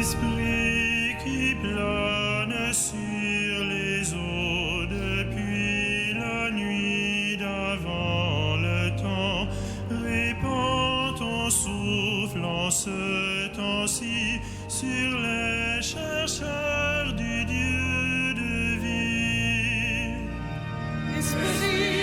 Esprit qui plane sur les eaux depuis la nuit d'avant le temps, répands ton souffle en ce temps-ci sur les chercheurs du Dieu de vie. Esprit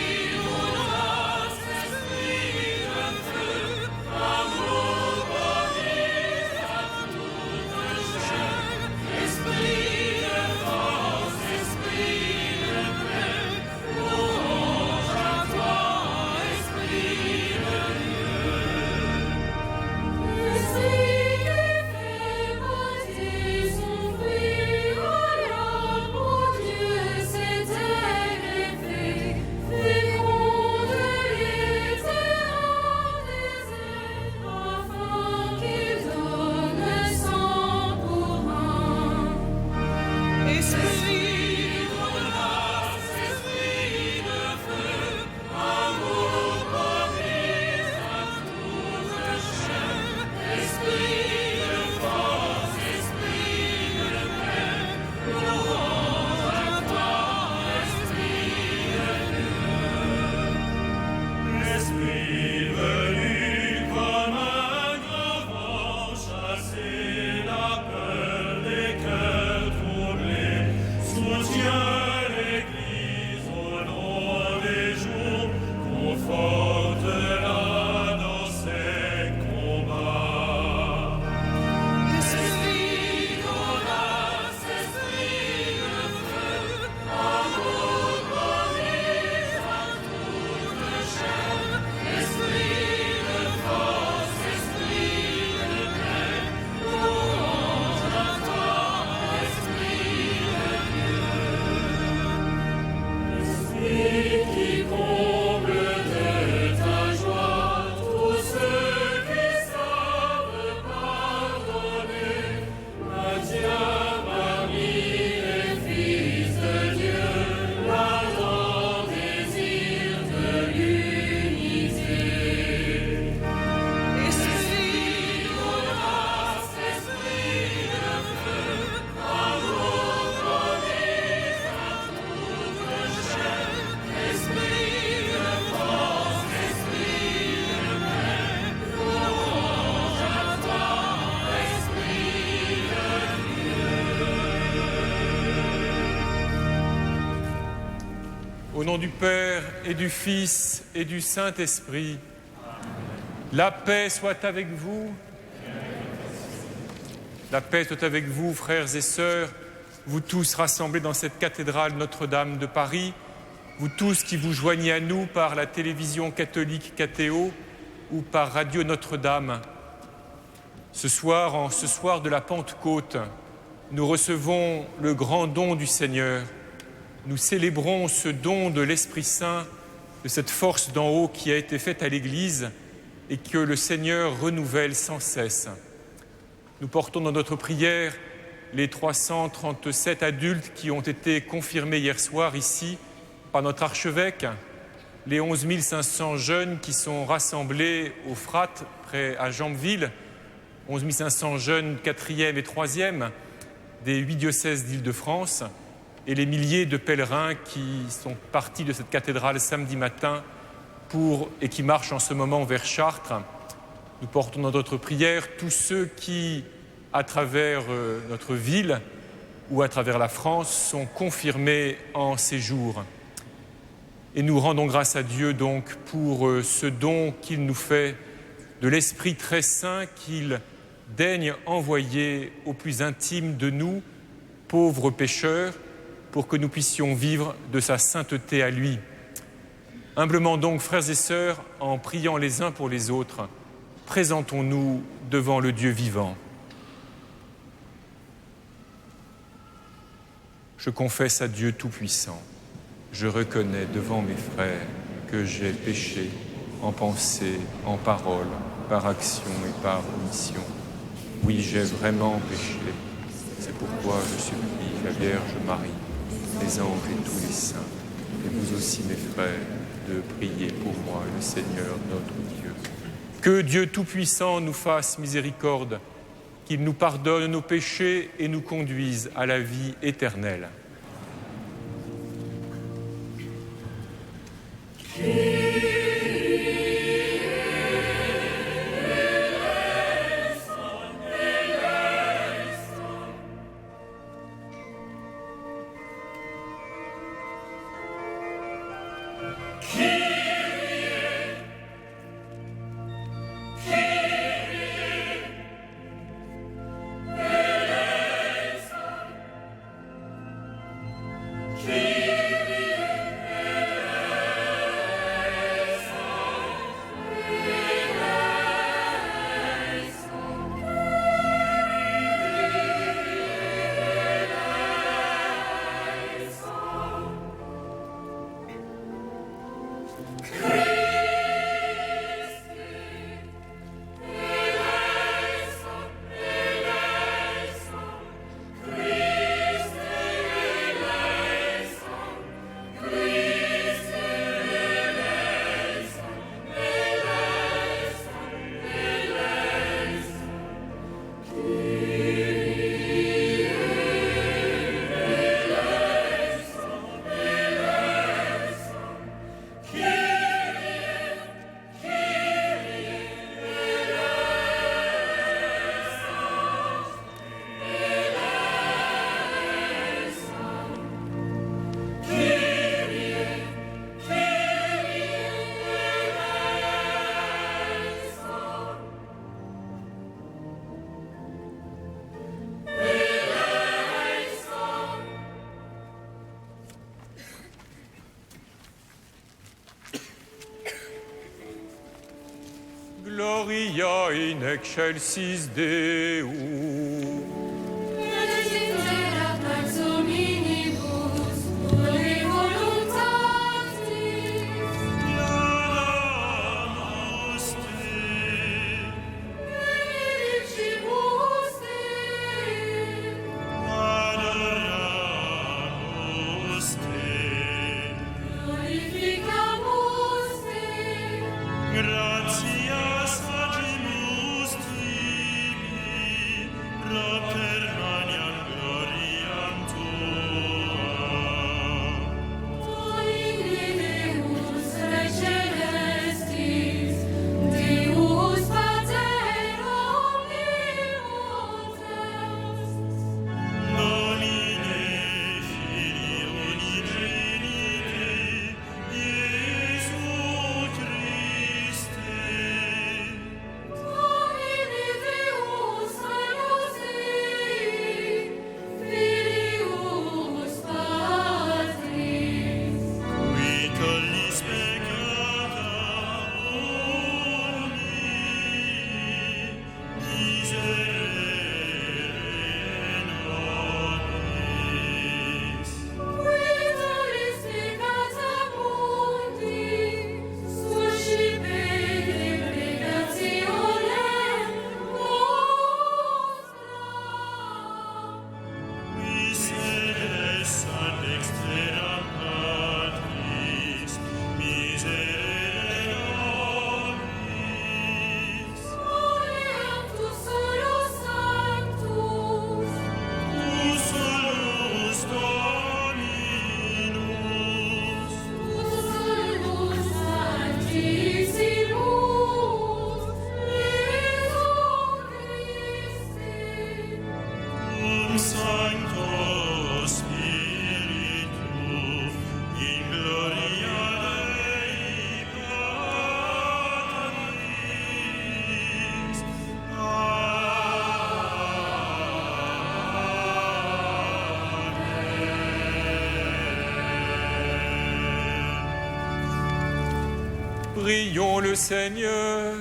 Au nom du Père et du Fils et du Saint-Esprit, la paix soit avec vous. La paix soit avec vous, frères et sœurs, vous tous rassemblés dans cette cathédrale Notre-Dame de Paris, vous tous qui vous joignez à nous par la télévision catholique Catéo ou par Radio Notre-Dame. Ce soir, en ce soir de la Pentecôte, nous recevons le grand don du Seigneur. Nous célébrons ce don de l'Esprit Saint, de cette force d'en haut qui a été faite à l'Église et que le Seigneur renouvelle sans cesse. Nous portons dans notre prière les 337 adultes qui ont été confirmés hier soir ici par notre archevêque, les 11 500 jeunes qui sont rassemblés au Frat, près à Jambeville, 11 500 jeunes 4e et 3e des 8 diocèses d'Île-de-France, et les milliers de pèlerins qui sont partis de cette cathédrale samedi matin et qui marchent en ce moment vers Chartres. Nous portons dans notre prière tous ceux qui, à travers notre ville ou à travers la France, sont confirmés en ces jours. Et nous rendons grâce à Dieu donc pour ce don qu'il nous fait de l'Esprit très saint qu'il daigne envoyer au plus intime de nous, pauvres pécheurs, pour que nous puissions vivre de sa sainteté à lui. Humblement donc, frères et sœurs, en priant les uns pour les autres, présentons-nous devant le Dieu vivant. Je confesse à Dieu Tout-Puissant, je reconnais devant mes frères que j'ai péché en pensée, en parole, par action et par omission. Oui, j'ai vraiment péché. C'est pourquoi je supplie la Vierge Marie, les anges et tous les saints, et vous aussi mes frères, de prier pour moi, le Seigneur notre Dieu. Que Dieu Tout-Puissant nous fasse miséricorde, qu'il nous pardonne nos péchés et nous conduise à la vie éternelle. Gloria in excelsis Deo. Benedicere pax hominibus, ore voluntatis. Clamamus te. Benedicibus te. Adoramus te. Glorificamus te. Gratias agimus tibi, propter maniam gloriam tuam. Domine Deus Celestis, Deus Pater omnipotens, Domine Filii unigenite, Iesu Christe. Domine Deus eius Dei, Filius Patris, Qui tollis peccata omni, miserere nobis. qui tollis peccata mundi, suscipe deprecationem nostra. Qui sedes ad dexteram Patris, miserere nobis. Oream tu solus sanctus, Tu solus Dominus, tu solus sanctissimus, Jesu Christe. cum Sancto Spiritu, in gloria Dei Patris. Prions le Seigneur.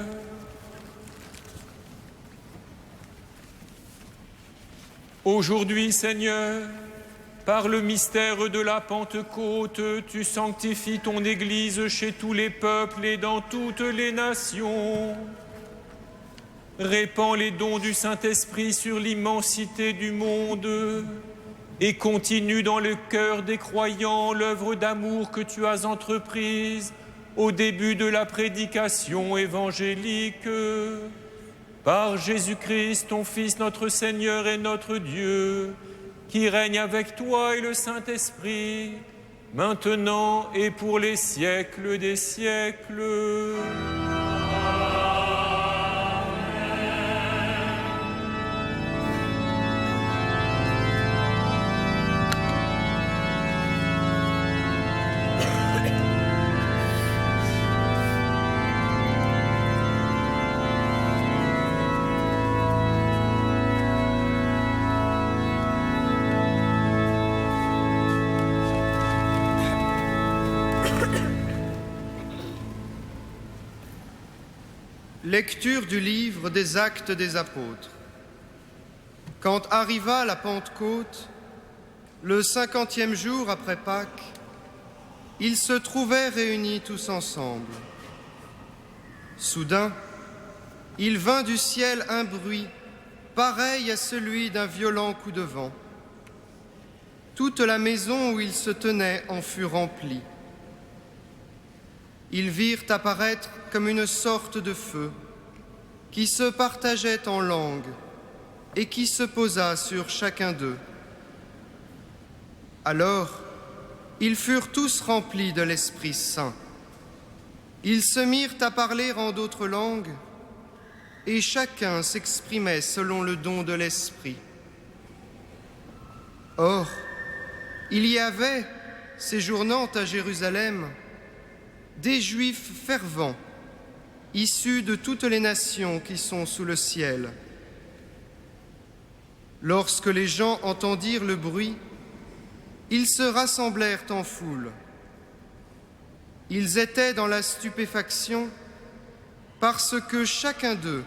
Aujourd'hui, Seigneur, par le mystère de la Pentecôte, tu sanctifies ton Église chez tous les peuples et dans toutes les nations. Répands les dons du Saint-Esprit sur l'immensité du monde et continue dans le cœur des croyants l'œuvre d'amour que tu as entreprise au début de la prédication évangélique. Par Jésus-Christ, ton Fils, notre Seigneur et notre Dieu, qui règne avec toi et le Saint-Esprit, maintenant et pour les siècles des siècles. Lecture du livre des Actes des Apôtres. Quand arriva la Pentecôte, le 50e jour après Pâques, ils se trouvaient réunis tous ensemble. Soudain, il vint du ciel un bruit pareil à celui d'un violent coup de vent. Toute la maison où ils se tenaient en fut remplie. Ils virent apparaître comme une sorte de feu qui se partageait en langues et qui se posa sur chacun d'eux. Alors, ils furent tous remplis de l'Esprit Saint. Ils se mirent à parler en d'autres langues et chacun s'exprimait selon le don de l'Esprit. Or, il y avait, séjournant à Jérusalem, des Juifs fervents, issus de toutes les nations qui sont sous le ciel. Lorsque les gens entendirent le bruit, ils se rassemblèrent en foule. Ils étaient dans la stupéfaction parce que chacun d'eux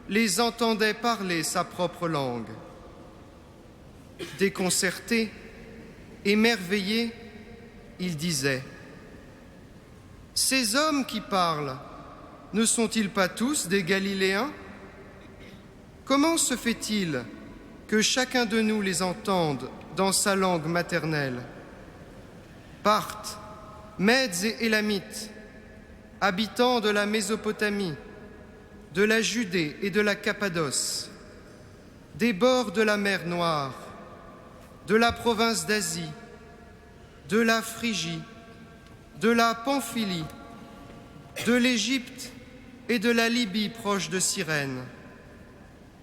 les entendait parler sa propre langue. Déconcertés, émerveillés, ils disaient: ces hommes qui parlent, ne sont-ils pas tous des Galiléens? Comment se fait-il que chacun de nous les entende dans sa langue maternelle? Parthes, Mèdes et Élamites, habitants de la Mésopotamie, de la Judée et de la Cappadoce, des bords de la mer Noire, de la province d'Asie, de la Phrygie, de la Pamphylie, de l'Égypte et de la Libye proche de Cyrène,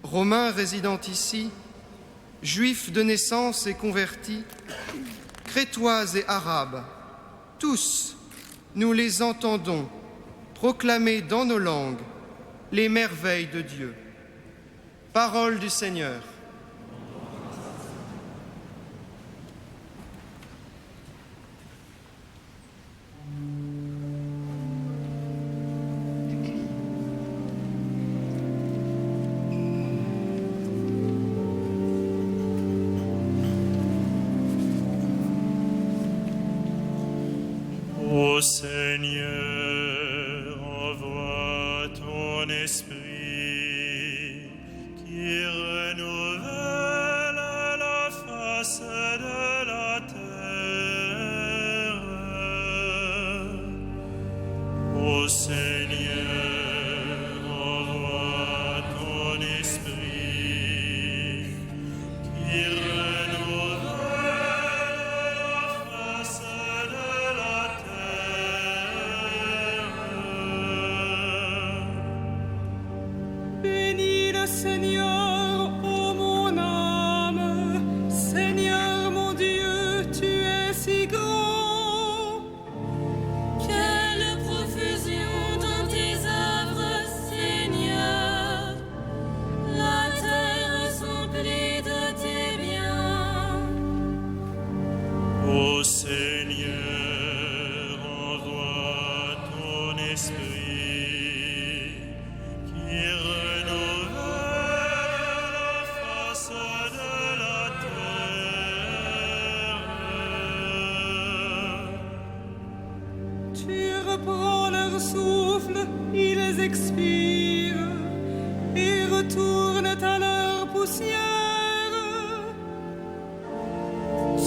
Romains résidant ici, Juifs de naissance et convertis, Crétois et Arabes, tous, nous les entendons proclamer dans nos langues les merveilles de Dieu. Parole du Seigneur. Ô Seigneur, envoie ton esprit qui renouvelle la face de la terre. Ô Seigneur, envoie ton esprit qui renouvelle la face de la terre. Bénis le Seigneur, ô mon âme. Seigneur mon Dieu, tu es si grand. Quelle profusion dans tes œuvres, Seigneur. La terre s'emplit de tes biens. Ô Seigneur, envoie ton esprit qui renouvelle la face de la terre. Tu reprends leur souffle, ils expirent et retournent à leur poussière.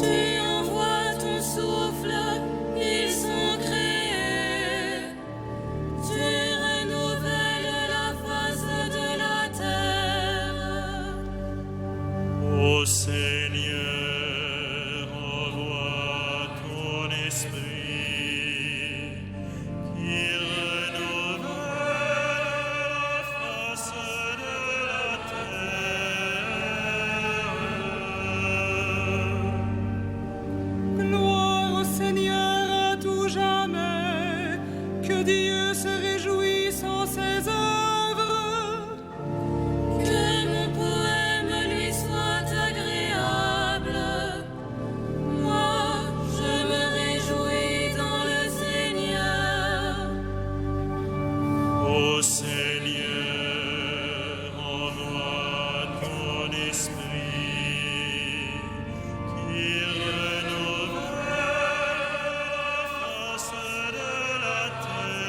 Tu envoies ton souffle Seigneur, envoie ton esprit qui renouvelle la face de la terre. Gloire au Seigneur à tout jamais, que Dieu se réjouisse en ses œuvres. Que mon poème lui soit agréable. Moi, je me réjouis dans le Seigneur. Ô Seigneur, envoie ton esprit qui renouvelle la face de la terre.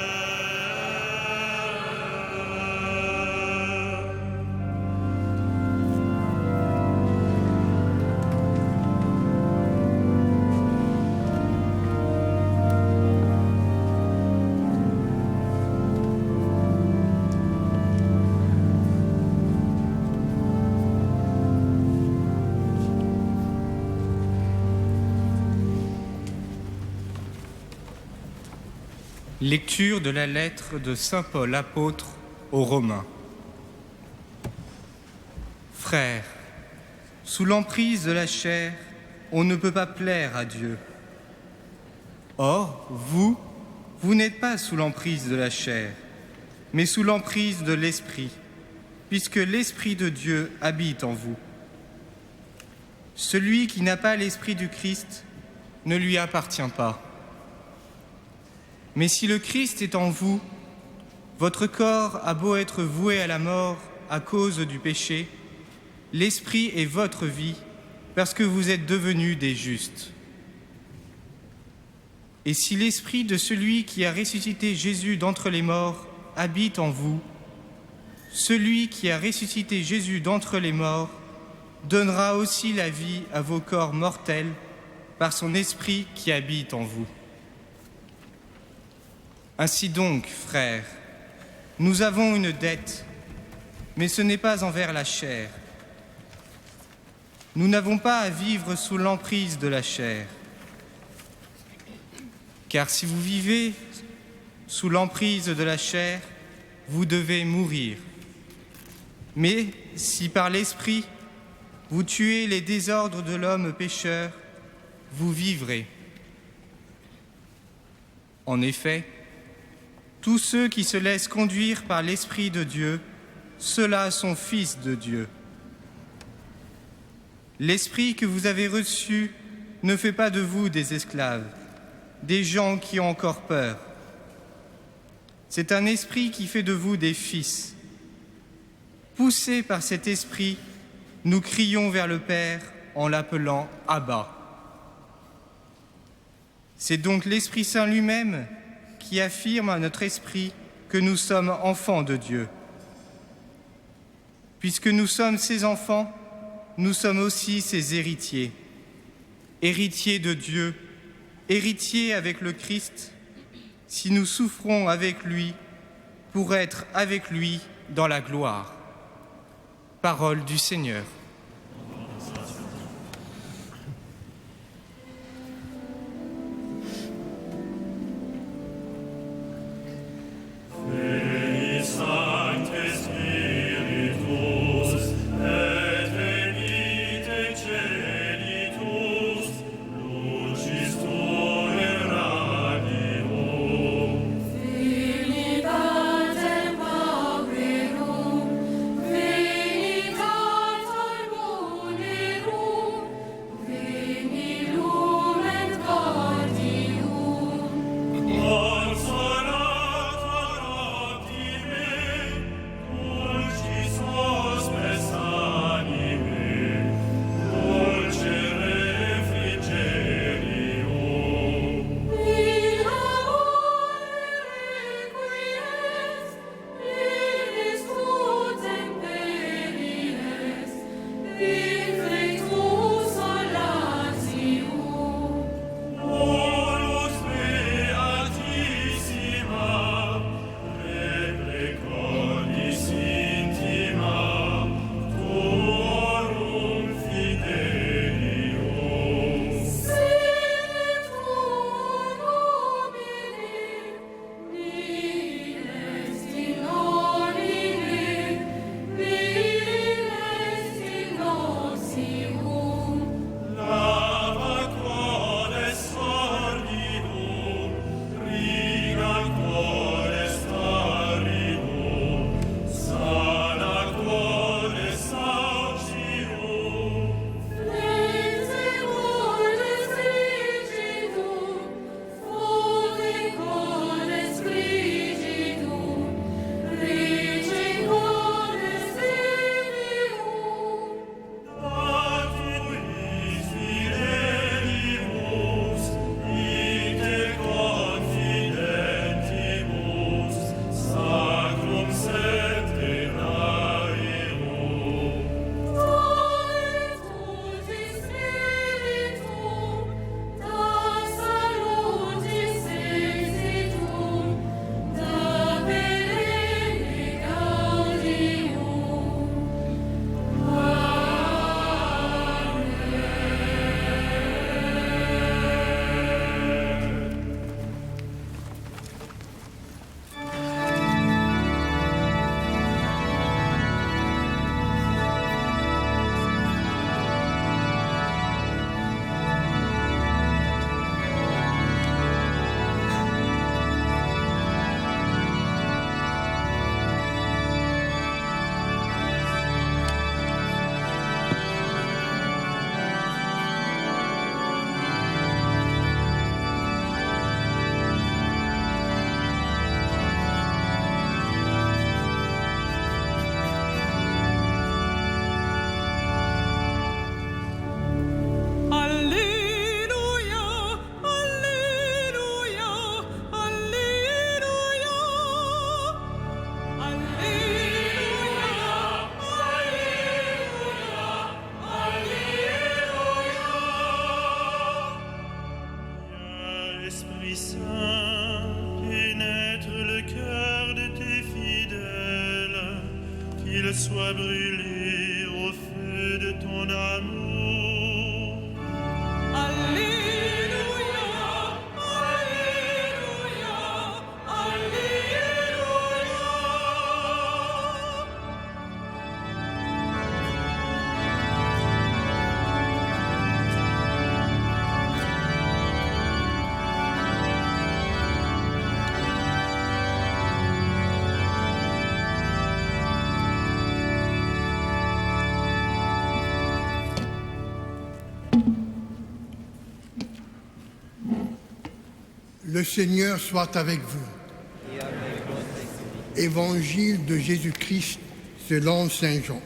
Lecture de la lettre de saint Paul apôtre aux Romains. Frères, sous l'emprise de la chair, on ne peut pas plaire à Dieu. Or, vous n'êtes pas sous l'emprise de la chair, mais sous l'emprise de l'Esprit, puisque l'Esprit de Dieu habite en vous. Celui qui n'a pas l'Esprit du Christ ne lui appartient pas. Mais si le Christ est en vous, votre corps a beau être voué à la mort à cause du péché, l'Esprit est votre vie parce que vous êtes devenus des justes. Et si l'Esprit de celui qui a ressuscité Jésus d'entre les morts habite en vous, celui qui a ressuscité Jésus d'entre les morts donnera aussi la vie à vos corps mortels par son Esprit qui habite en vous. Ainsi donc, frères, nous avons une dette, mais ce n'est pas envers la chair. Nous n'avons pas à vivre sous l'emprise de la chair. Car si vous vivez sous l'emprise de la chair, vous devez mourir. Mais si par l'Esprit, vous tuez les désordres de l'homme pécheur, vous vivrez. En effet, tous ceux qui se laissent conduire par l'Esprit de Dieu, ceux-là sont fils de Dieu. L'Esprit que vous avez reçu ne fait pas de vous des esclaves, des gens qui ont encore peur. C'est un esprit qui fait de vous des fils. Poussés par cet esprit, nous crions vers le Père en l'appelant Abba. C'est donc l'Esprit Saint lui-même qui affirme à notre esprit que nous sommes enfants de Dieu. Puisque nous sommes ses enfants, nous sommes aussi ses héritiers. Héritiers de Dieu, héritiers avec le Christ, si nous souffrons avec lui pour être avec lui dans la gloire. Parole du Seigneur. Sancte Spiritus, et venite celitus, lucis tuae radio. Veni pater pauperum, veni Pater qu'ils soient brûlés au feu de ton amour. Alléluia, Alléluia, Alléluia. Le Seigneur soit avec vous. Évangile de Jésus-Christ selon Saint Jean.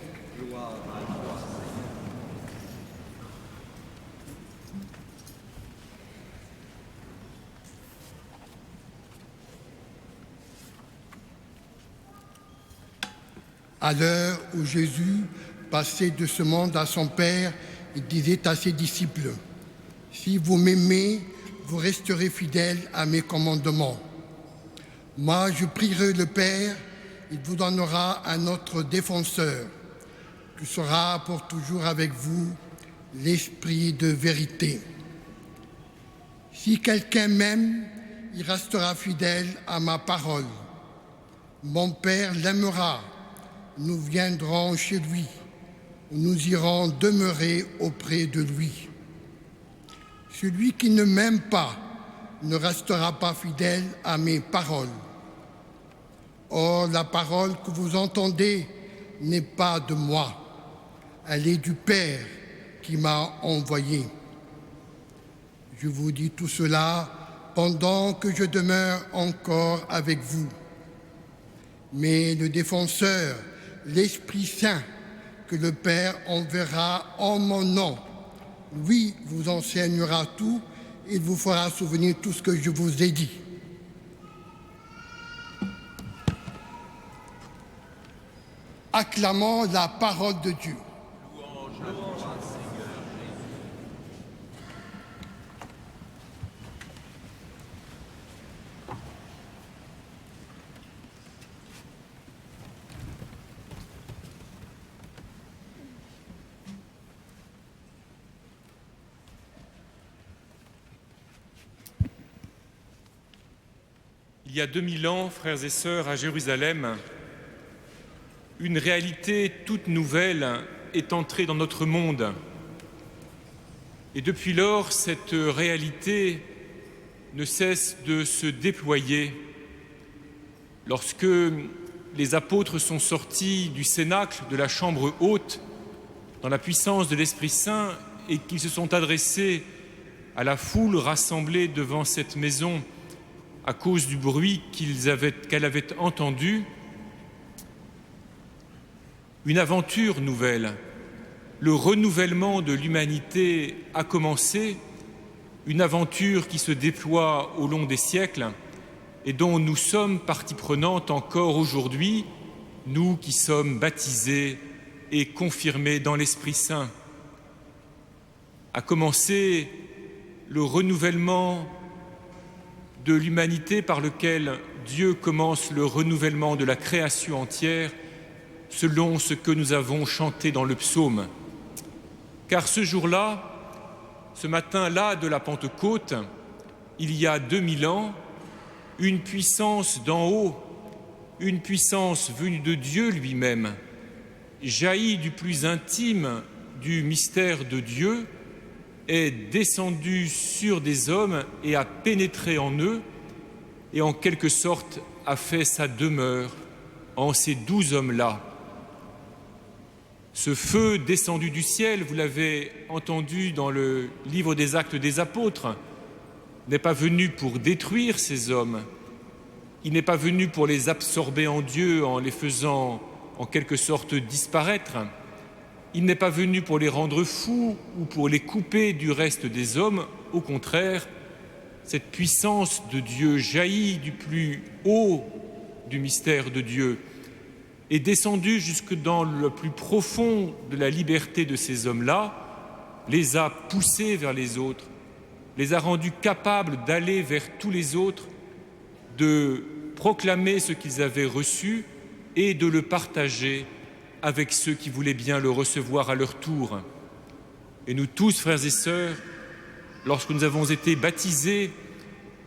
À l'heure où Jésus passait de ce monde à son Père, il disait à ses disciples, « Si vous m'aimez, vous resterez fidèles à mes commandements. Moi, je prierai le Père, il vous donnera un autre défenseur, qui sera pour toujours avec vous, l'Esprit de vérité. Si quelqu'un m'aime, il restera fidèle à ma parole. Mon Père l'aimera, nous viendrons chez lui, nous irons demeurer auprès de lui. Celui qui ne m'aime pas ne restera pas fidèle à mes paroles. Or, la parole que vous entendez n'est pas de moi, elle est du Père qui m'a envoyé. Je vous dis tout cela pendant que je demeure encore avec vous. Mais le défenseur, l'Esprit Saint, que le Père enverra en mon nom, lui vous enseignera tout, il vous fera souvenir tout ce que je vous ai dit. Acclamons la parole de Dieu. Il y a 2000 ans, frères et sœurs, à Jérusalem, une réalité toute nouvelle est entrée dans notre monde. Et depuis lors, cette réalité ne cesse de se déployer. Lorsque les apôtres sont sortis du cénacle, de la chambre haute, dans la puissance de l'Esprit Saint, et qu'ils se sont adressés à la foule rassemblée devant cette maison à cause du bruit qu'elle avait entendu, une aventure nouvelle, le renouvellement de l'humanité a commencé, une aventure qui se déploie au long des siècles et dont nous sommes partie prenante encore aujourd'hui, nous qui sommes baptisés et confirmés dans l'Esprit Saint. A commencé le renouvellement de l'humanité par lequel Dieu commence le renouvellement de la création entière selon ce que nous avons chanté dans le psaume. Car ce jour-là, ce matin-là de la Pentecôte, il y a 2000 ans, une puissance d'en haut, une puissance venue de Dieu lui-même, jaillie du plus intime du mystère de Dieu, est descendu sur des hommes et a pénétré en eux et en quelque sorte a fait sa demeure en ces 12 hommes-là. Ce feu descendu du ciel, vous l'avez entendu dans le livre des Actes des Apôtres, n'est pas venu pour détruire ces hommes, il n'est pas venu pour les absorber en Dieu en les faisant en quelque sorte disparaître. Il n'est pas venu pour les rendre fous ou pour les couper du reste des hommes. Au contraire, cette puissance de Dieu jaillit du plus haut du mystère de Dieu est descendue jusque dans le plus profond de la liberté de ces hommes-là, les a poussés vers les autres, les a rendus capables d'aller vers tous les autres, de proclamer ce qu'ils avaient reçu et de le partager avec ceux qui voulaient bien le recevoir à leur tour. Et nous tous, frères et sœurs, lorsque nous avons été baptisés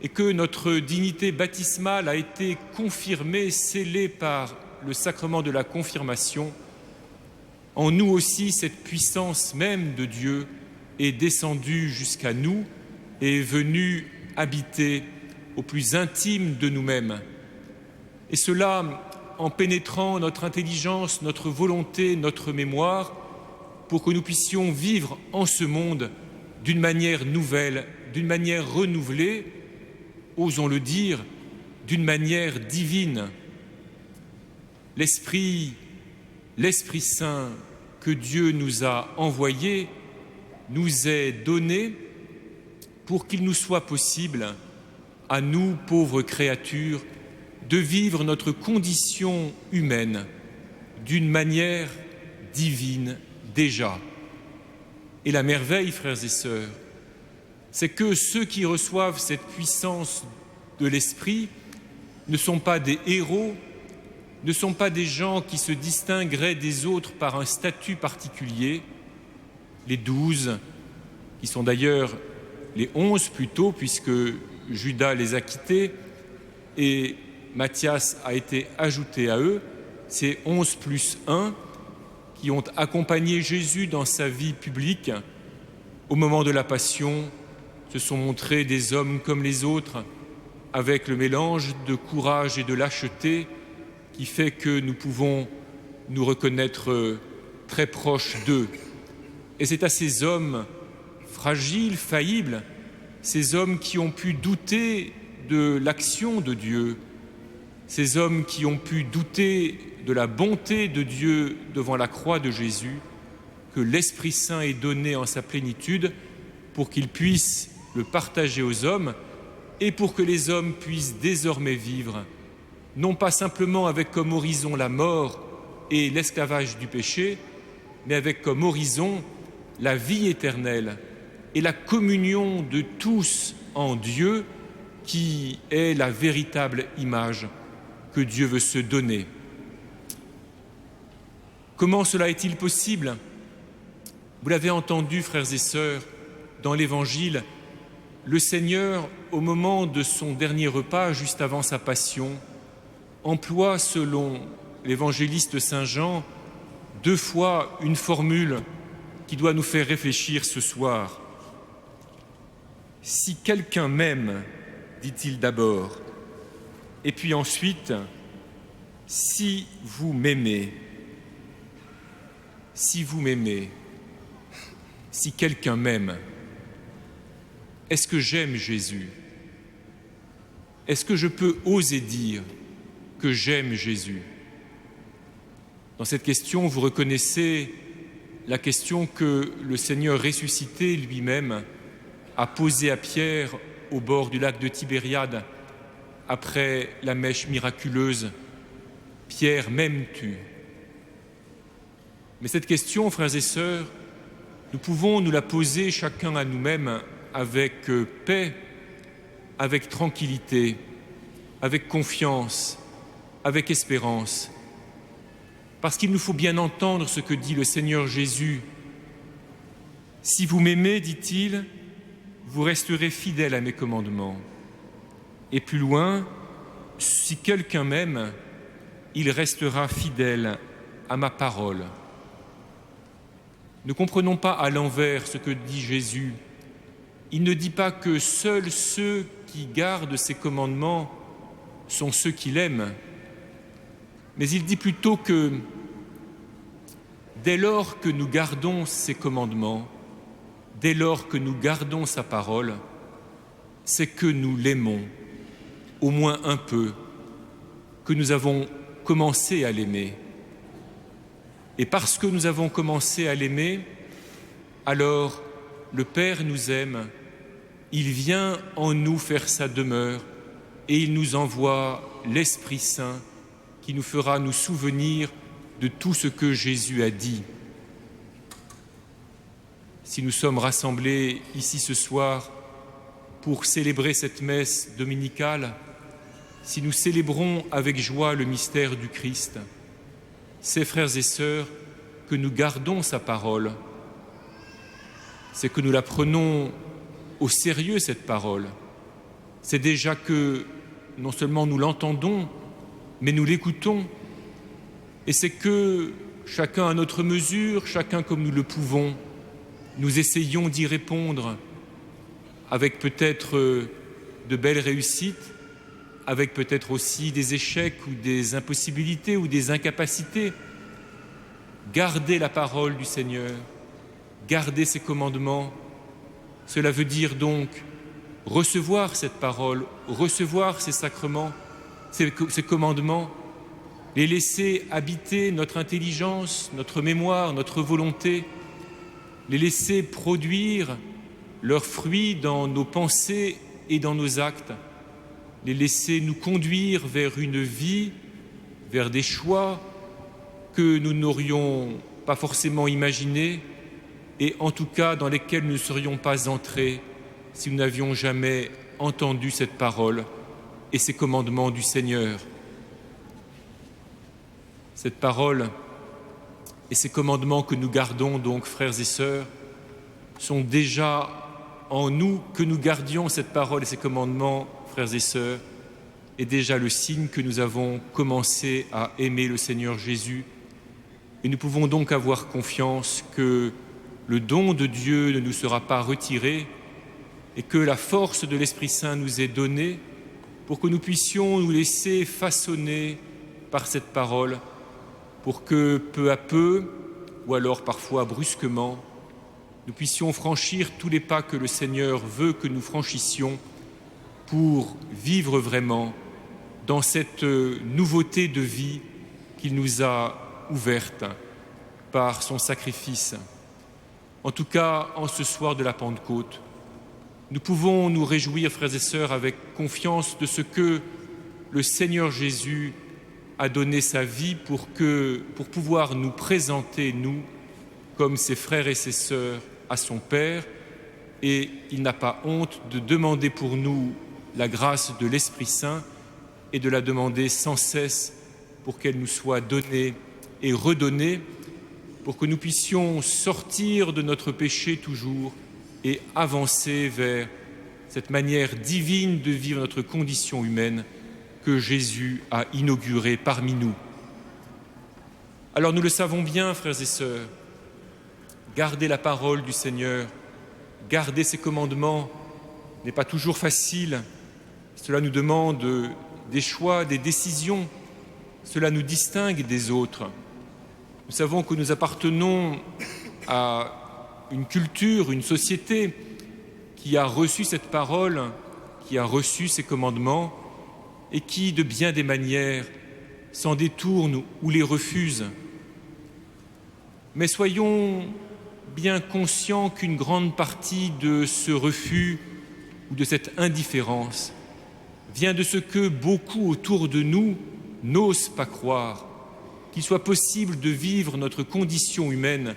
et que notre dignité baptismale a été confirmée, scellée par le sacrement de la confirmation, en nous aussi cette puissance même de Dieu est descendue jusqu'à nous et est venue habiter au plus intime de nous-mêmes. Et cela en pénétrant notre intelligence, notre volonté, notre mémoire, pour que nous puissions vivre en ce monde d'une manière nouvelle, d'une manière renouvelée, osons le dire, d'une manière divine. L'Esprit Saint que Dieu nous a envoyé nous est donné pour qu'il nous soit possible, à nous, pauvres créatures, de vivre notre condition humaine d'une manière divine déjà. Et la merveille, frères et sœurs, c'est que ceux qui reçoivent cette puissance de l'Esprit ne sont pas des héros, ne sont pas des gens qui se distingueraient des autres par un statut particulier. Les 12, qui sont d'ailleurs les 11 plutôt, puisque Judas les a quittés et Matthias a été ajouté à eux, ces 11 plus 1 qui ont accompagné Jésus dans sa vie publique. Au moment de la Passion, se sont montrés des hommes comme les autres, avec le mélange de courage et de lâcheté qui fait que nous pouvons nous reconnaître très proches d'eux. Et c'est à ces hommes fragiles, faillibles, ces hommes qui ont pu douter de l'action de Dieu, ces hommes qui ont pu douter de la bonté de Dieu devant la croix de Jésus, que l'Esprit Saint est donné en sa plénitude pour qu'il puisse le partager aux hommes et pour que les hommes puissent désormais vivre, non pas simplement avec comme horizon la mort et l'esclavage du péché, mais avec comme horizon la vie éternelle et la communion de tous en Dieu, qui est la véritable image que Dieu veut se donner. Comment cela est-il possible ? Vous l'avez entendu, frères et sœurs, dans l'Évangile, le Seigneur, au moment de son dernier repas, juste avant sa passion, emploie, selon l'évangéliste Saint Jean, 2 fois une formule qui doit nous faire réfléchir ce soir. « Si quelqu'un m'aime, dit-il d'abord, et puis ensuite, si vous m'aimez, si vous m'aimez, si quelqu'un m'aime, est-ce que j'aime Jésus ? Est-ce que je peux oser dire que j'aime Jésus ? Dans cette question, vous reconnaissez la question que le Seigneur ressuscité lui-même a posée à Pierre au bord du lac de Tibériade après la mèche miraculeuse. « Pierre, m'aimes-tu » Mais cette question, frères et sœurs, nous pouvons nous la poser chacun à nous-mêmes avec paix, avec tranquillité, avec confiance, avec espérance. Parce qu'il nous faut bien entendre ce que dit le Seigneur Jésus. « Si vous m'aimez, dit-il, vous resterez fidèles à mes commandements. » Et plus loin, « Si quelqu'un m'aime, il restera fidèle à ma parole. » Ne comprenons pas à l'envers ce que dit Jésus. Il ne dit pas que seuls ceux qui gardent ses commandements sont ceux qu'il aime, mais il dit plutôt que dès lors que nous gardons ses commandements, dès lors que nous gardons sa parole, c'est que nous l'aimons, au moins un peu, que nous avons commencé à l'aimer. Et parce que nous avons commencé à l'aimer, alors le Père nous aime, il vient en nous faire sa demeure et il nous envoie l'Esprit Saint qui nous fera nous souvenir de tout ce que Jésus a dit. Si nous sommes rassemblés ici ce soir pour célébrer cette messe dominicale, si nous célébrons avec joie le mystère du Christ, c'est, frères et sœurs, que nous gardons sa parole. C'est que nous la prenons au sérieux, cette parole. C'est déjà que non seulement nous l'entendons, mais nous l'écoutons. Et c'est que chacun à notre mesure, chacun comme nous le pouvons, nous essayons d'y répondre avec peut-être de belles réussites, avec peut-être aussi des échecs ou des impossibilités ou des incapacités. Garder la parole du Seigneur, garder ses commandements, cela veut dire donc recevoir cette parole, recevoir ces sacrements, ces commandements, les laisser habiter notre intelligence, notre mémoire, notre volonté, les laisser produire leurs fruits dans nos pensées et dans nos actes, les laisser nous conduire vers une vie, vers des choix que nous n'aurions pas forcément imaginés et en tout cas dans lesquels nous ne serions pas entrés si nous n'avions jamais entendu cette parole et ces commandements du Seigneur. Cette parole et ces commandements que nous gardons donc, frères et sœurs, sont déjà en nous. Que nous gardions cette parole et ces commandements, frères et sœurs, est déjà le signe que nous avons commencé à aimer le Seigneur Jésus. Et nous pouvons donc avoir confiance que le don de Dieu ne nous sera pas retiré et que la force de l'Esprit Saint nous est donnée pour que nous puissions nous laisser façonner par cette parole, pour que peu à peu, ou alors parfois brusquement, nous puissions franchir tous les pas que le Seigneur veut que nous franchissions pour vivre vraiment dans cette nouveauté de vie qu'il nous a ouverte par son sacrifice. En tout cas, en ce soir de la Pentecôte, nous pouvons nous réjouir, frères et sœurs, avec confiance de ce que le Seigneur Jésus a donné sa vie pour pouvoir nous présenter, nous, comme ses frères et ses sœurs, à son Père. Et il n'a pas honte de demander pour nous la grâce de l'Esprit Saint et de la demander sans cesse pour qu'elle nous soit donnée et redonnée, pour que nous puissions sortir de notre péché toujours et avancer vers cette manière divine de vivre notre condition humaine que Jésus a inaugurée parmi nous. Alors nous le savons bien, frères et sœurs, garder la parole du Seigneur, garder ses commandements n'est pas toujours facile. Cela nous demande des choix, des décisions. Cela nous distingue des autres. Nous savons que nous appartenons à une culture, une société qui a reçu cette parole, qui a reçu ces commandements et qui, de bien des manières, s'en détourne ou les refuse. Mais soyons bien conscients qu'une grande partie de ce refus ou de cette indifférence vient de ce que beaucoup autour de nous n'osent pas croire, qu'il soit possible de vivre notre condition humaine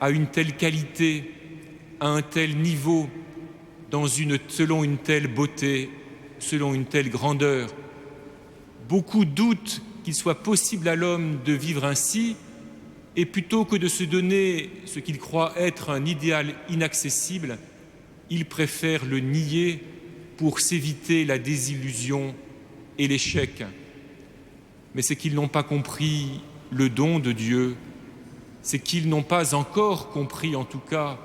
à une telle qualité, à un tel niveau, selon une telle beauté, selon une telle grandeur. Beaucoup doutent qu'il soit possible à l'homme de vivre ainsi, et plutôt que de se donner ce qu'il croit être un idéal inaccessible, ils préfèrent le nier pour s'éviter la désillusion et l'échec. Mais c'est qu'ils n'ont pas compris le don de Dieu, c'est qu'ils n'ont pas encore compris en tout cas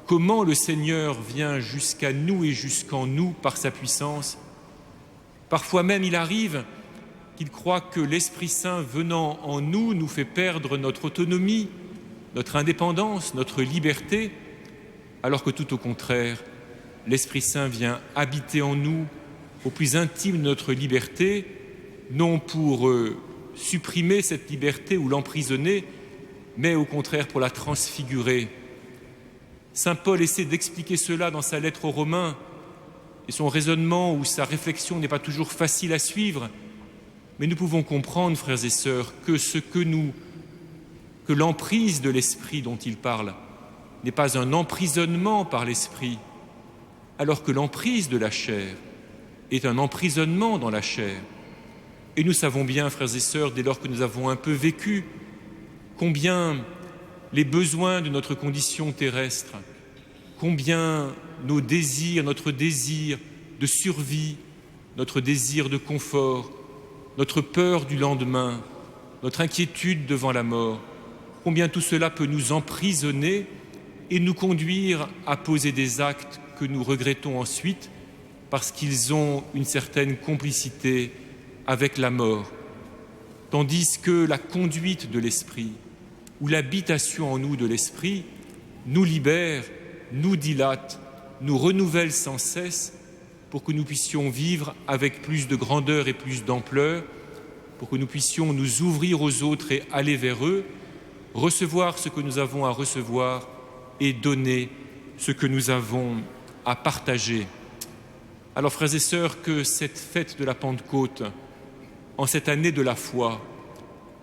comment le Seigneur vient jusqu'à nous et jusqu'en nous par sa puissance. Parfois même il arrive qu'ils croient que l'Esprit Saint venant en nous nous fait perdre notre autonomie, notre indépendance, notre liberté, alors que tout au contraire, l'Esprit Saint vient habiter en nous au plus intime de notre liberté, non pour supprimer cette liberté ou l'emprisonner, mais au contraire pour la transfigurer. Saint Paul essaie d'expliquer cela dans sa lettre aux Romains, et son raisonnement ou sa réflexion n'est pas toujours facile à suivre, mais nous pouvons comprendre, frères et sœurs, que l'emprise de l'Esprit dont il parle n'est pas un emprisonnement par l'Esprit, alors que l'emprise de la chair est un emprisonnement dans la chair. Et nous savons bien, frères et sœurs, dès lors que nous avons un peu vécu combien les besoins de notre condition terrestre, combien nos désirs, notre désir de survie, notre désir de confort, notre peur du lendemain, notre inquiétude devant la mort, combien tout cela peut nous emprisonner et nous conduire à poser des actes que nous regrettons ensuite parce qu'ils ont une certaine complicité avec la mort. Tandis que la conduite de l'esprit ou l'habitation en nous de l'esprit nous libère, nous dilate, nous renouvelle sans cesse pour que nous puissions vivre avec plus de grandeur et plus d'ampleur, pour que nous puissions nous ouvrir aux autres et aller vers eux, recevoir ce que nous avons à recevoir et donner ce que nous avons à partager. Alors, frères et sœurs, que cette fête de la Pentecôte, en cette année de la foi,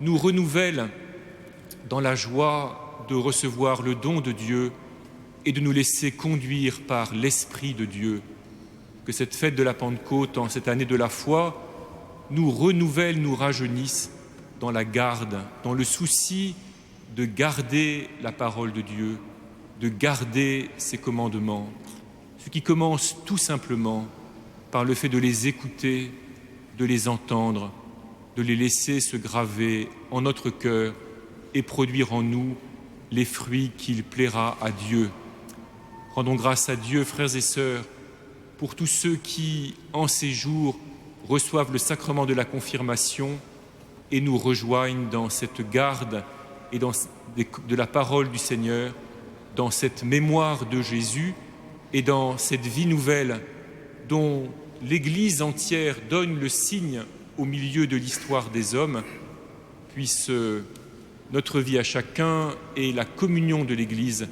nous renouvelle dans la joie de recevoir le don de Dieu et de nous laisser conduire par l'Esprit de Dieu. Que cette fête de la Pentecôte, en cette année de la foi, nous renouvelle, nous rajeunisse dans la garde, dans le souci de garder la parole de Dieu, de garder ses commandements, ce qui commence tout simplement par le fait de les écouter, de les entendre, de les laisser se graver en notre cœur et produire en nous les fruits qu'il plaira à Dieu. Rendons grâce à Dieu, frères et sœurs, pour tous ceux qui, en ces jours, reçoivent le sacrement de la confirmation et nous rejoignent dans cette garde et de la parole du Seigneur, dans cette mémoire de Jésus et dans cette vie nouvelle dont l'Église entière donne le signe au milieu de l'histoire des hommes. Puisse notre vie à chacun et la communion de l'Église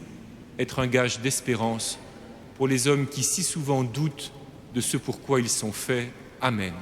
être un gage d'espérance pour les hommes qui si souvent doutent de ce pourquoi ils sont faits. Amen.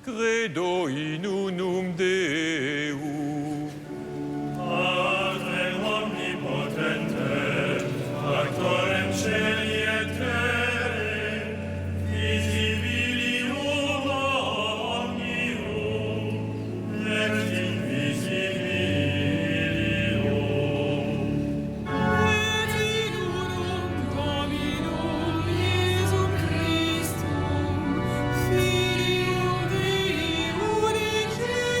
Credo in unum Deum. Patrem omnipotente, factorem caeli et terrae, visibilium omnium, et invisibilium. Et in unum Dominum Iesum Christum, Filium Dei unigenitum,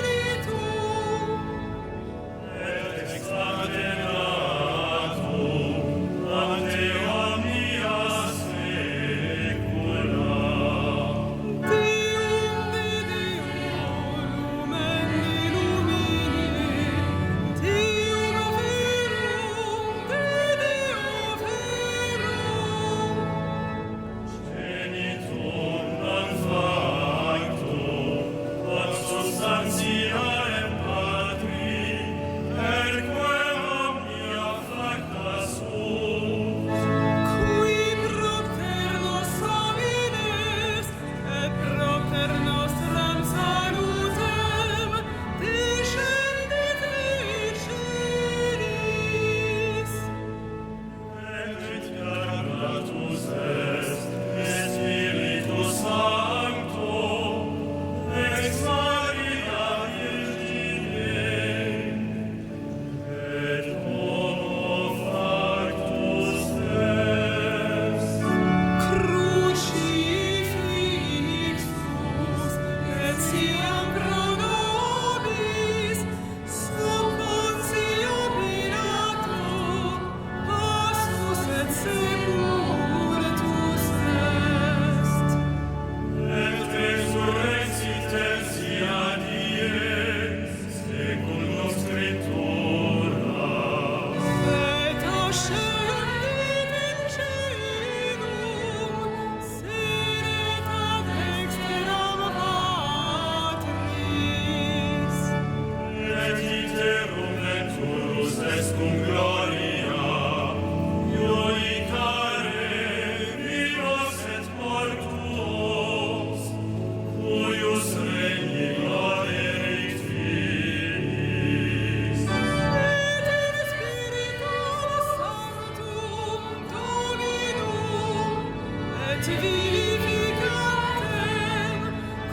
vivificatem,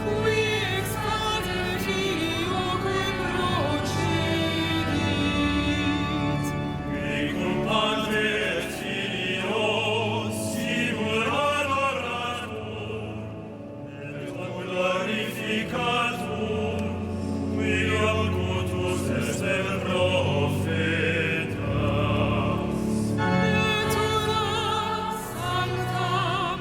qui ex Pater Filioque procedit. Qui cum Patre et Filio simul adoratur, et glorificatur, qui locutus est el profetas. Natura sanctam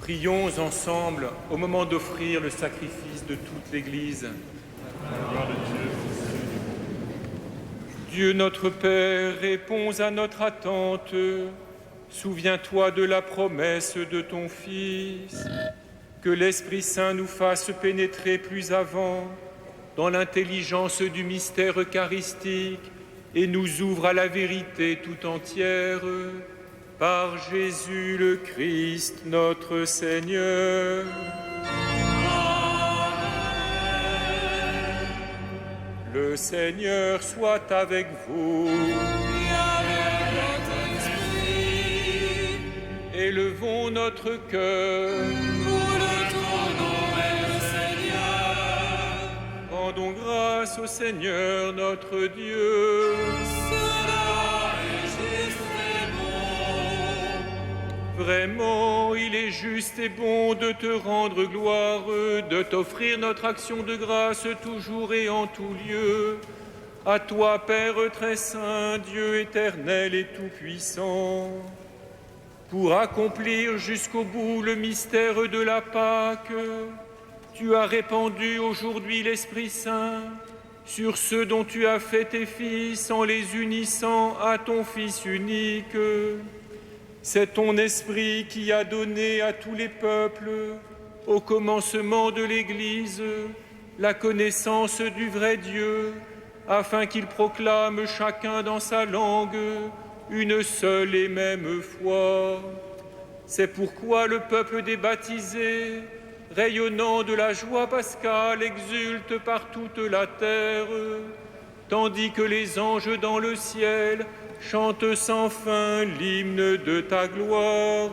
Prions ensemble au moment d'offrir le sacrifice de toute l'Église. Dieu notre Père, réponds à notre attente. Souviens-toi de la promesse de ton Fils. Que l'Esprit Saint nous fasse pénétrer plus avant dans l'intelligence du mystère eucharistique et nous ouvre à la vérité tout entière. Par Jésus le Christ, notre Seigneur. Le Seigneur soit avec vous. Et avec votre esprit. Élevons notre cœur. Nous le tournons vers le Seigneur. Rendons grâce au Seigneur notre Dieu. Cela est juste et bon. Vraiment, il est juste et bon de te rendre gloire, de t'offrir notre action de grâce toujours et en tout lieu. À toi, Père très saint, Dieu éternel et tout-puissant, pour accomplir jusqu'au bout le mystère de la Pâque, tu as répandu aujourd'hui l'Esprit Saint sur ceux dont tu as fait tes fils en les unissant à ton Fils unique. C'est ton Esprit qui a donné à tous les peuples, au commencement de l'Église, la connaissance du vrai Dieu, afin qu'ils proclament chacun dans sa langue une seule et même foi. C'est pourquoi le peuple des baptisés, rayonnant de la joie pascale, exulte par toute la terre, tandis que les anges dans le ciel chantent sans fin l'hymne de ta gloire.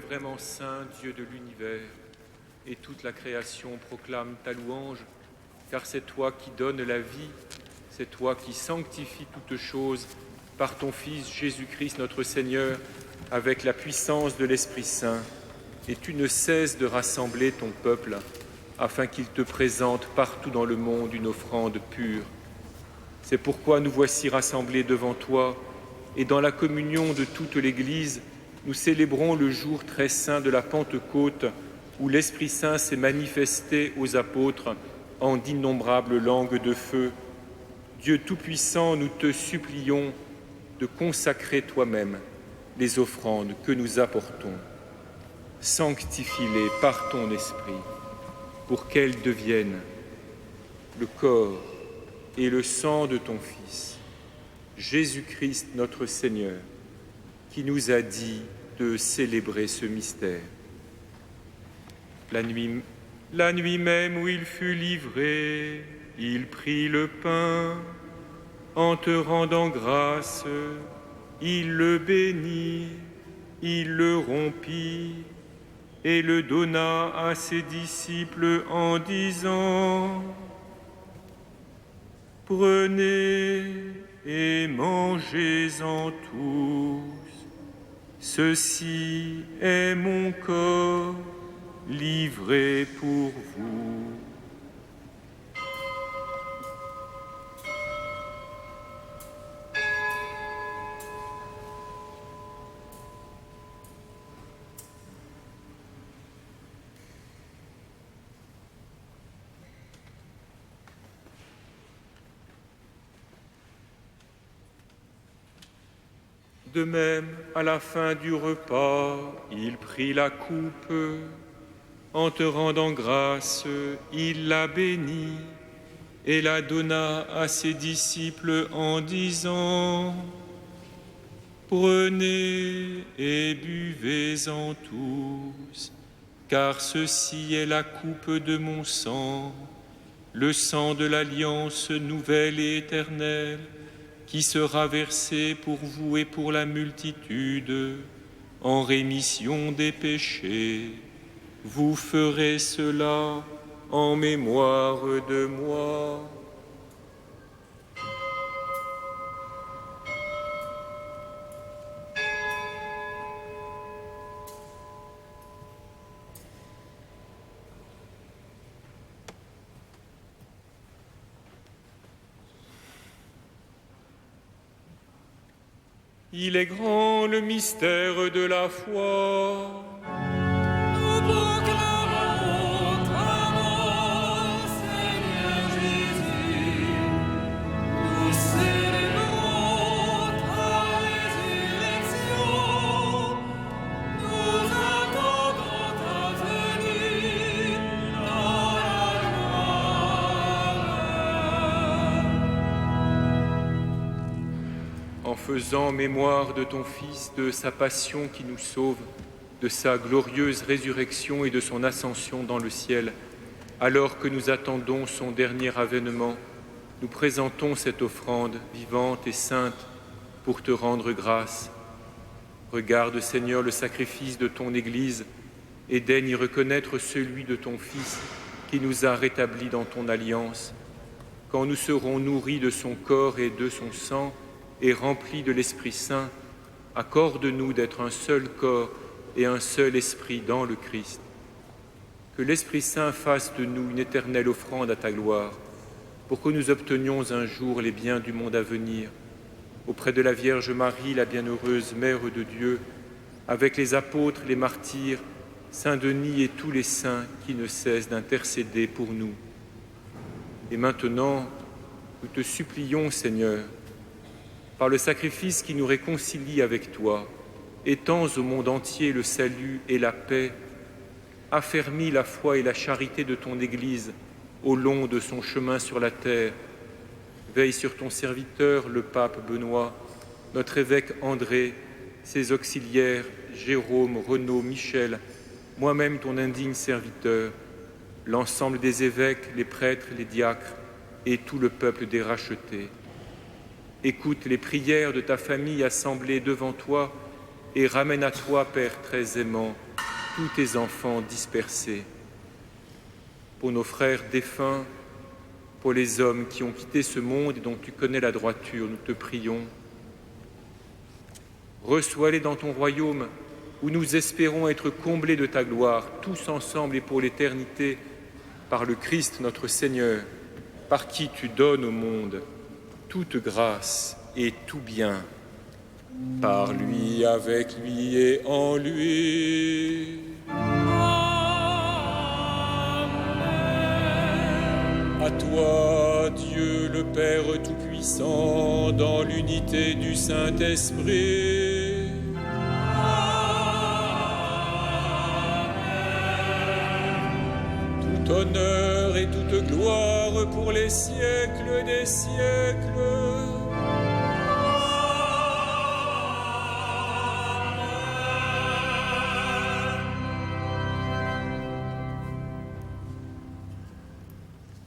Vraiment saint, Dieu de l'univers, et toute la création proclame ta louange, car c'est toi qui donnes la vie, c'est toi qui sanctifies toutes choses par ton Fils Jésus-Christ notre Seigneur, avec la puissance de l'Esprit Saint, et tu ne cesses de rassembler ton peuple, afin qu'il te présente partout dans le monde une offrande pure. C'est pourquoi nous voici rassemblés devant toi, et dans la communion de toute l'Église, nous célébrons le jour très saint de la Pentecôte, où l'Esprit Saint s'est manifesté aux apôtres en d'innombrables langues de feu. Dieu Tout-Puissant, nous te supplions de consacrer toi-même les offrandes que nous apportons. Sanctifie-les par ton Esprit, pour qu'elles deviennent le corps et le sang de ton Fils, Jésus-Christ notre Seigneur, qui nous a dit de célébrer ce mystère. La nuit même où il fut livré, il prit le pain. En te rendant grâce, il le bénit, il le rompit et le donna à ses disciples en disant : « Prenez et mangez-en tous. Ceci est mon corps livré pour vous. » De même, à la fin du repas, il prit la coupe. En te rendant grâce, il la bénit et la donna à ses disciples en disant : « Prenez et buvez-en tous, car ceci est la coupe de mon sang, le sang de l'alliance nouvelle et éternelle, qui sera versé pour vous et pour la multitude, en rémission des péchés. Vous ferez cela en mémoire de moi. Il est grand le mystère de la foi. Nous proclamons ta mort, Seigneur Jésus. Nous célébrons ta résurrection. Nous attendons ta venue dans la gloire. En faisant mémoire de ton Fils, de sa passion qui nous sauve, de sa glorieuse résurrection et de son ascension dans le ciel, alors que nous attendons son dernier avènement, nous présentons cette offrande vivante et sainte pour te rendre grâce. Regarde, Seigneur, le sacrifice de ton Église et daigne y reconnaître celui de ton Fils qui nous a rétablis dans ton alliance. Quand nous serons nourris de son corps et de son sang, et remplis de l'Esprit Saint, accorde-nous d'être un seul corps et un seul esprit dans le Christ. Que l'Esprit Saint fasse de nous une éternelle offrande à ta gloire, pour que nous obtenions un jour les biens du monde à venir, auprès de la Vierge Marie, la bienheureuse Mère de Dieu, avec les apôtres, les martyrs, Saint Denis et tous les saints qui ne cessent d'intercéder pour nous. Et maintenant, nous te supplions, Seigneur, par le sacrifice qui nous réconcilie avec toi, étends au monde entier le salut et la paix, affermis la foi et la charité de ton Église au long de son chemin sur la terre. Veille sur ton serviteur, le pape Benoît, notre évêque André, ses auxiliaires, Jérôme, Renaud, Michel, moi-même ton indigne serviteur, l'ensemble des évêques, les prêtres, les diacres et tout le peuple des rachetés. Écoute les prières de ta famille assemblée devant toi et ramène à toi, Père très aimant, tous tes enfants dispersés. Pour nos frères défunts, pour les hommes qui ont quitté ce monde et dont tu connais la droiture, nous te prions. Reçois-les dans ton royaume où nous espérons être comblés de ta gloire, tous ensemble et pour l'éternité, par le Christ notre Seigneur, par qui tu donnes au monde toute grâce et tout bien, par lui, avec lui et en lui. À toi, Dieu le Père Tout-Puissant, dans l'unité du Saint-Esprit. Tout honneur et toute gloire pour les siècles des siècles.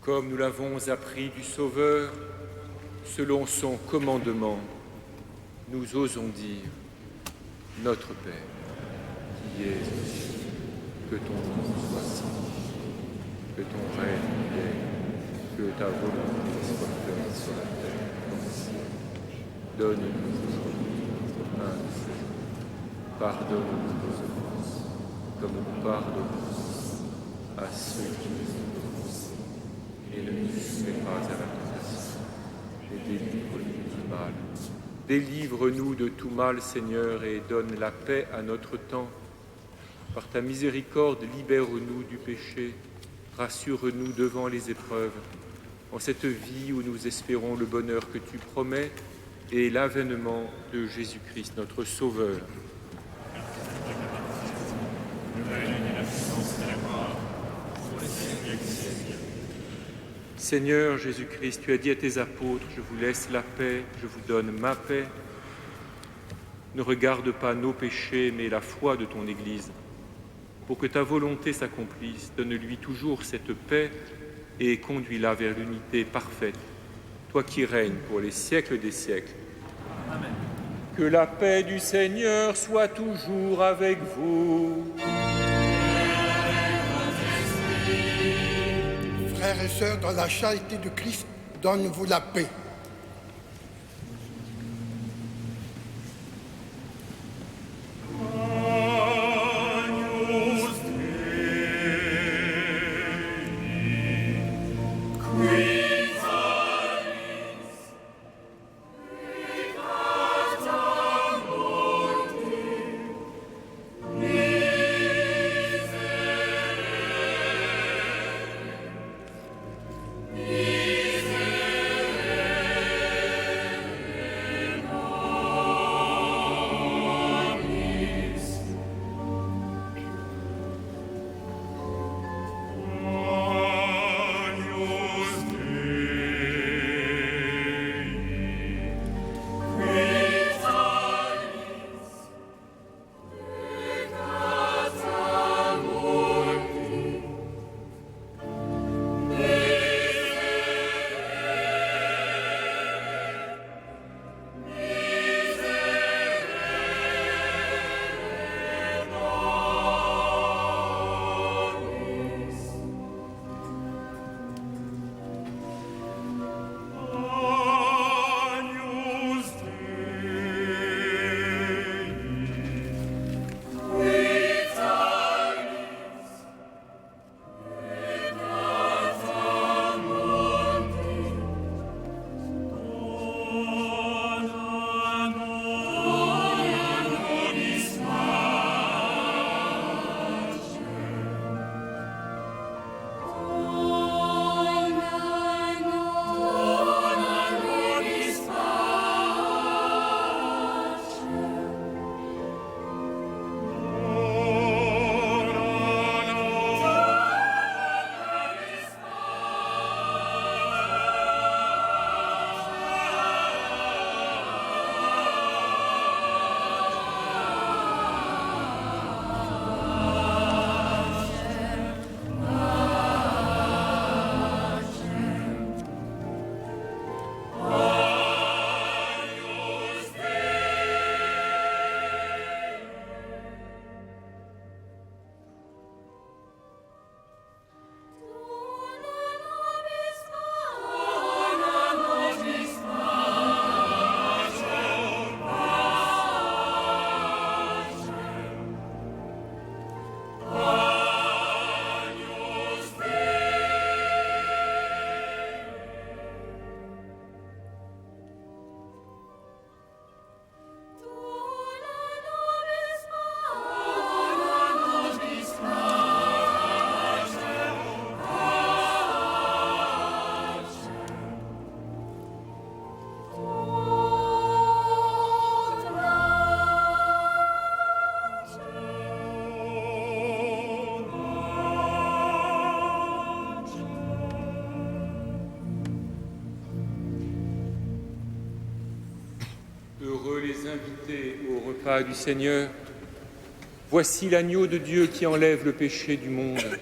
Comme nous l'avons appris du Sauveur, selon son commandement, nous osons dire « Notre Père, qui es aux cieux, que ton nom soit sanctifié, que ton règne vienne, que ta volonté soit faite sur la terre comme au ciel. Donne-nous aujourd'hui notre pain de ce jour. Pardonne-nous nos offenses, comme nous pardonnons à ceux qui nous ont offensés. Et ne nous soumets pas à la tentation, et délivre-nous du mal. Délivre-nous de tout mal, Seigneur, et donne la paix à notre temps. Par ta miséricorde, libère-nous du péché, rassure-nous devant les épreuves, en cette vie où nous espérons le bonheur que tu promets et l'avènement de Jésus-Christ, notre Sauveur. Seigneur Jésus-Christ, tu as dit à tes apôtres, je vous laisse la paix, je vous donne ma paix. ne regarde pas nos péchés, mais la foi de ton Église. Pour que ta volonté s'accomplisse, donne-lui toujours cette paix et conduis-la vers l'unité parfaite, toi qui règnes pour les siècles des siècles. Amen. Que la paix du Seigneur soit toujours avec vous. Frères et sœurs, dans la charité de Christ, donne-vous la paix. Heureux les invités au repas du Seigneur. Voici l'agneau de Dieu qui enlève le péché du monde. Amen.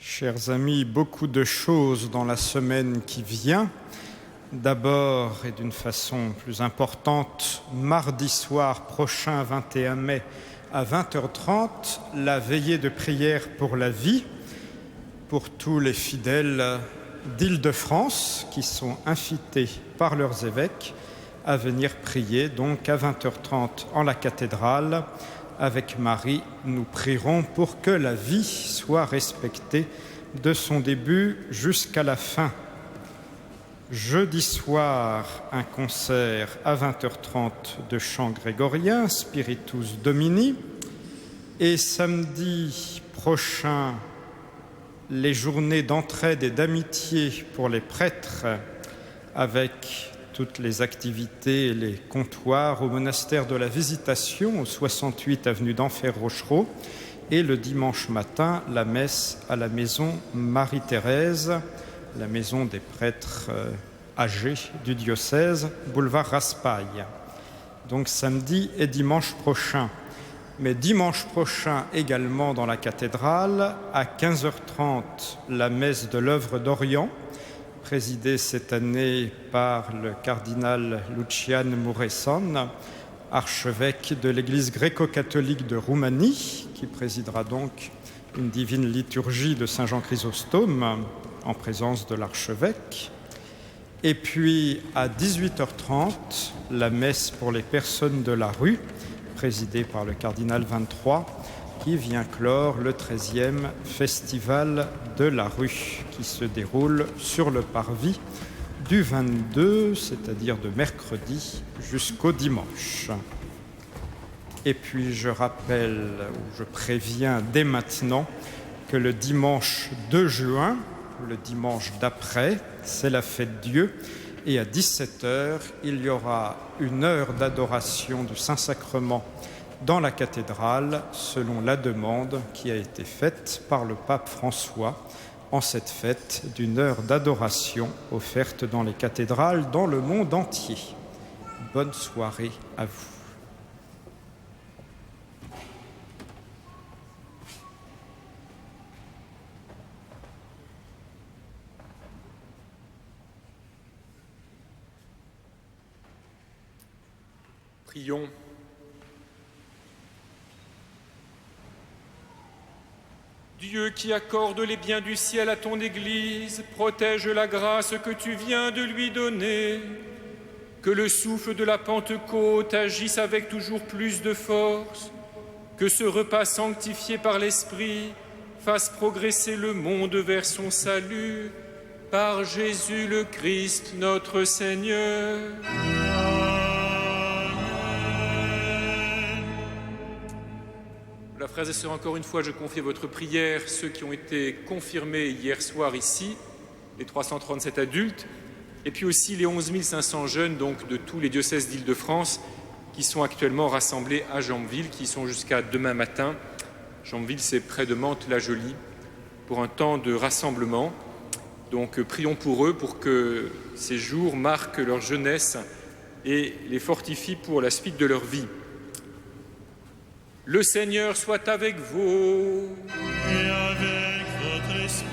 Chers amis, beaucoup de choses dans la semaine qui vient. D'abord, et d'une façon plus importante, mardi soir prochain, 21 mai, à 20h30, la veillée de prière pour la vie, pour tous les fidèles d'Île-de-France qui sont invités par leurs évêques à venir prier, donc à 20h30 en la cathédrale. Avec Marie, nous prierons pour que la vie soit respectée de son début jusqu'à la fin. Jeudi soir, un concert à 20h30 de chant grégorien, Spiritus Domini. Et samedi prochain, les journées d'entraide et d'amitié pour les prêtres, avec toutes les activités et les comptoirs au monastère de la Visitation, au 68 avenue d'Enfer-Rochereau, et le dimanche matin, la messe à la maison Marie-Thérèse, la maison des prêtres âgés du diocèse, boulevard Raspail. Donc samedi et dimanche prochain. Mais dimanche prochain également dans la cathédrale, à 15h30, la messe de l'œuvre d'Orient, présidée cette année par le cardinal Lucian Muresan, archevêque de l'Église gréco-catholique de Roumanie, qui présidera donc une divine liturgie de Saint Jean Chrysostome en présence de l'archevêque. Et puis à 18h30, la messe pour les personnes de la rue, présidée par le cardinal 23, qui vient clore le 13e festival de la rue, qui se déroule sur le parvis du 22, c'est-à-dire de mercredi jusqu'au dimanche. Et puis je rappelle, ou je préviens dès maintenant, que le dimanche 2 juin, le dimanche d'après, c'est la fête Dieu, et à 17h, il y aura une heure d'adoration du Saint-Sacrement dans la cathédrale, selon la demande qui a été faite par le pape François en cette fête d'une heure d'adoration offerte dans les cathédrales dans le monde entier. Bonne soirée à vous. Prions. Dieu qui accorde les biens du ciel à ton Église, protège la grâce que tu viens de lui donner. Que le souffle de la Pentecôte agisse avec toujours plus de force. Que ce repas sanctifié par l'Esprit fasse progresser le monde vers son salut. Par Jésus le Christ, notre Seigneur. Voilà, frères et sœurs, encore une fois, je confie votre prière ceux qui ont été confirmés hier soir ici, les 337 adultes, et puis aussi les 11 500 jeunes donc, de tous les diocèses d'Île-de-France qui sont actuellement rassemblés à Jambeville, qui sont jusqu'à demain matin. Jambeville, c'est près de Mantes-la-Jolie, pour un temps de rassemblement. Donc prions pour eux, pour que ces jours marquent leur jeunesse et les fortifient pour la suite de leur vie. Le Seigneur soit avec vous. Et avec votre esprit.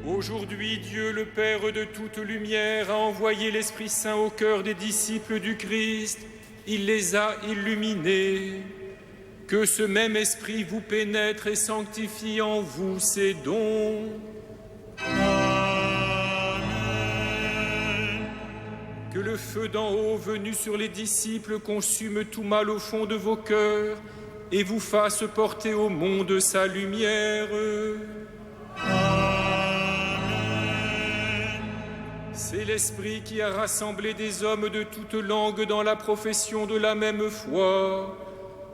Aujourd'hui, Dieu, le Père de toute lumière, a envoyé l'Esprit Saint au cœur des disciples du Christ. Il les a illuminés. Que ce même Esprit vous pénètre et sanctifie en vous ses dons. Que le feu d'en haut venu sur les disciples consume tout mal au fond de vos cœurs et vous fasse porter au monde sa lumière. Amen. C'est l'Esprit qui a rassemblé des hommes de toutes langues dans la profession de la même foi.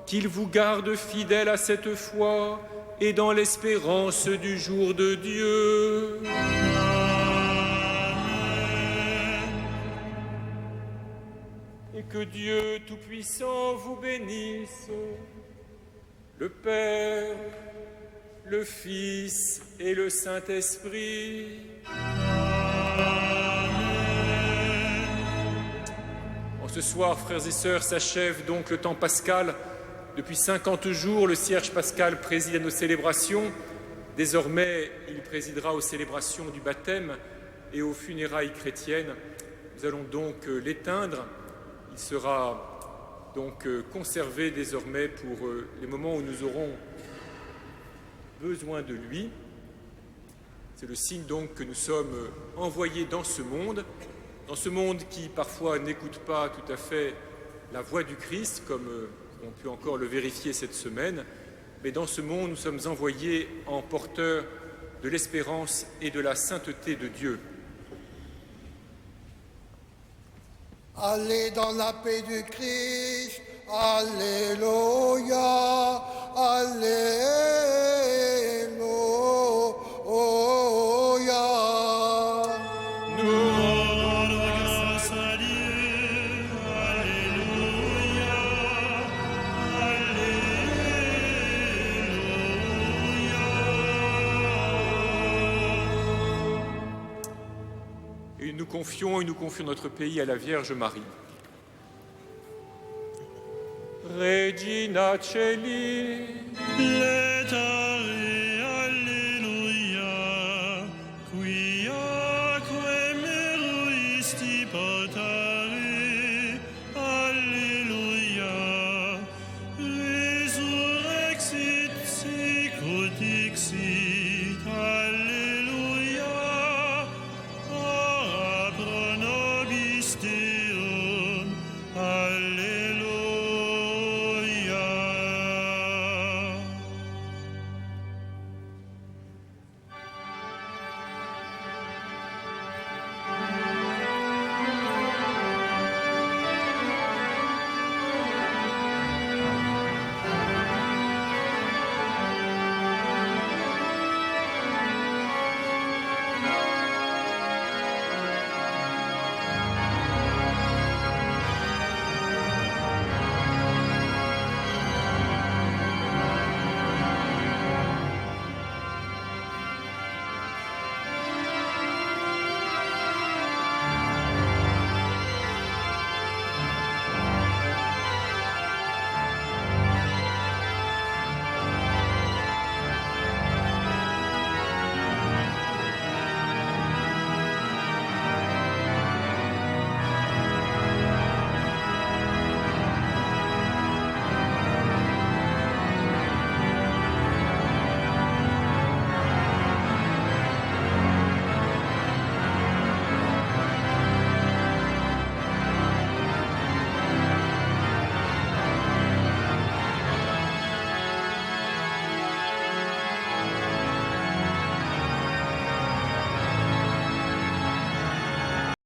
Qu'il vous garde fidèles à cette foi et dans l'espérance du jour de Dieu. Et que Dieu Tout-Puissant vous bénisse, le Père, le Fils et le Saint-Esprit. En ce soir, frères et sœurs, s'achève donc le temps pascal. Depuis 50 jours, le cierge pascal préside à nos célébrations. Désormais, il présidera aux célébrations du baptême et aux funérailles chrétiennes. Nous allons donc l'éteindre. Il sera donc conservé désormais pour les moments où nous aurons besoin de lui. C'est le signe donc que nous sommes envoyés dans ce monde qui parfois n'écoute pas tout à fait la voix du Christ, comme on peut encore le vérifier cette semaine, mais dans ce monde nous sommes envoyés en porteurs de l'espérance et de la sainteté de Dieu. Allez dans la paix du Christ, Alléluia, Alléluia. Nous rendons grâce à Dieu. Alléluia, Et nous confions notre pays à la Vierge Marie. Regina Celi, Letare, Alleluia, quia meruisti porta.